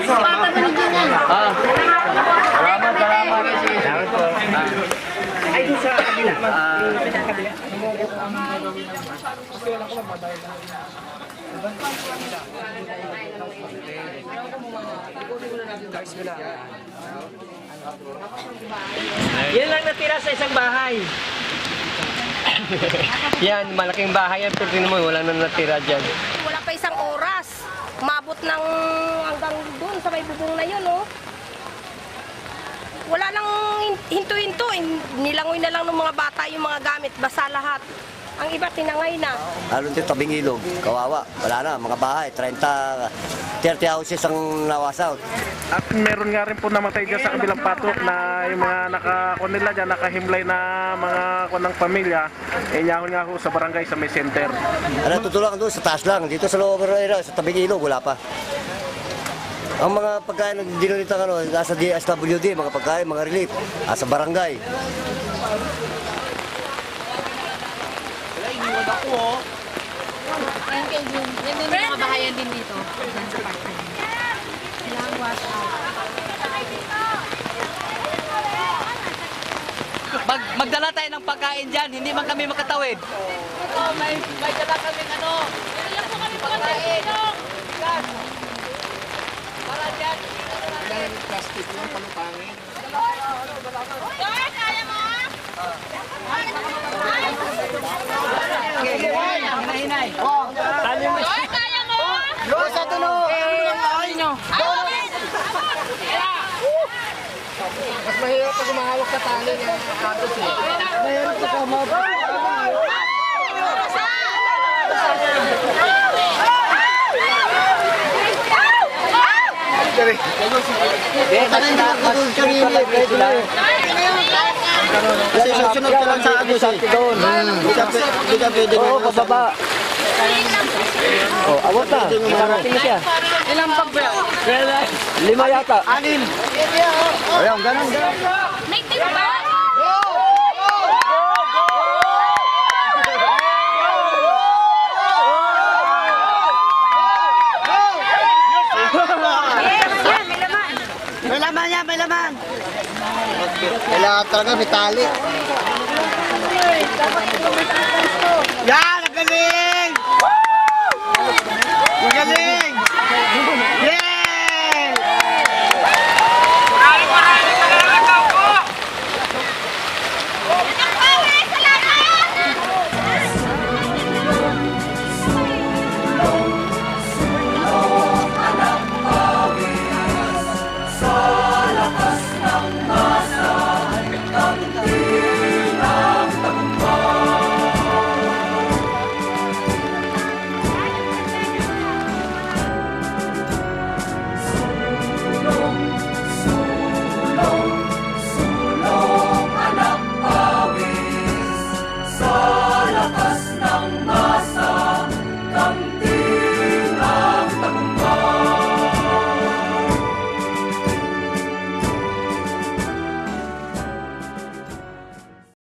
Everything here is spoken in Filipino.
Salamat, salamat. Ay, doon sa kabila. Yan lang natira sa isang bahay. Yan, malaking bahay yan. Pero tingnan mo, wala na natira dyan. Wala pa isang oras. Umabot ng hanggang doon sa may bubong na yun, oh. Wala nang hinto-hinto. Nilangoy na lang ng mga bata yung mga gamit. Basa lahat. Ang iba tinangay na. Lalo dito tabing ilog, kawawa. Wala na, mga bahay, 30 houses ang nawasaw. At meron nga rin po namatay dyan sa kabilang patok na yung mga nila dyan, nakahimlay na mga kunang pamilya, inyahon nga ho sa barangay sa may center. Ano, tutulungan doon sa taas lang. Dito sa lower area, sa tabing ilog, wala pa. Ang mga pagkain ng dinunitang nasa DSWD, mga pagkain, mga relief, sa barangay. Yan kay Jun. Yan din yung mga bahayan din dito. Yan sa parking. Kailangan wash out. Magdala tayo ng pagkain dyan, hindi man kami makatawid. Ito, may dala kami pagkain. Yan. Para dyan. Plastic lang, panupangin. Kaya mo? Hinay. Kaya mo? Sa tunog. Mas mahirap pag umahawak sa tali niya. Mahirap sa kamot. Kasi susunod ka lang sa agos eh. Hindi ka pwede. Oo, pababa. Oh, awat na. Nakarating na siya. Ilang bag ba? 5 yata. 6. Ayan, ganun. May timba! May laman yan, may laman. Kailangan talaga may tali. Yan, ang galing! Magaling!